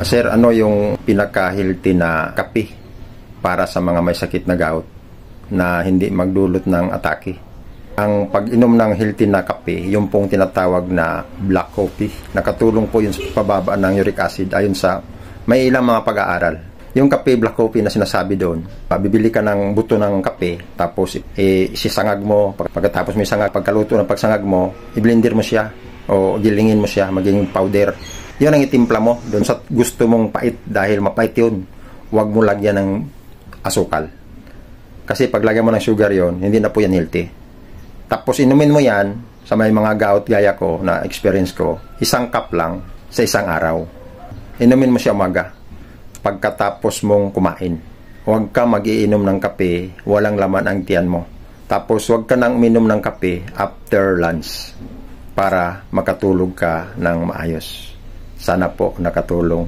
Sir, ano yung pinaka-healthy na kape para sa mga may sakit na gout na hindi magdulot ng atake? Ang pag-inom ng healthy na kape, yung pong tinatawag na black coffee, nakatulong po yun sa pababa ng uric acid ayon sa may ilang mga pag-aaral. Yung kape, black coffee na sinasabi doon, bibili ka ng buto ng kape, tapos sisangag mo, pagkatapos may sangag, pagkaluto ng pagsangag mo, i-blender mo siya o gilingin mo siya, maging powder. Yun ang itimpla mo doon sa gusto mong pait dahil mapait yun. Huwag mo lagyan ng asukal. Kasi pag lagyan mo ng sugar yon, hindi na po yan healthy. Tapos inumin mo yan sa may mga gout gaya ko na experience ko, 1 cup lang sa isang araw. Inumin mo siya umaga pagkatapos mong kumain. Huwag ka mag-iinom ng kape, walang laman ang tiyan mo. Tapos huwag ka nang uminom ng kape after lunch para makatulog ka ng maayos. Sana po nakatulong.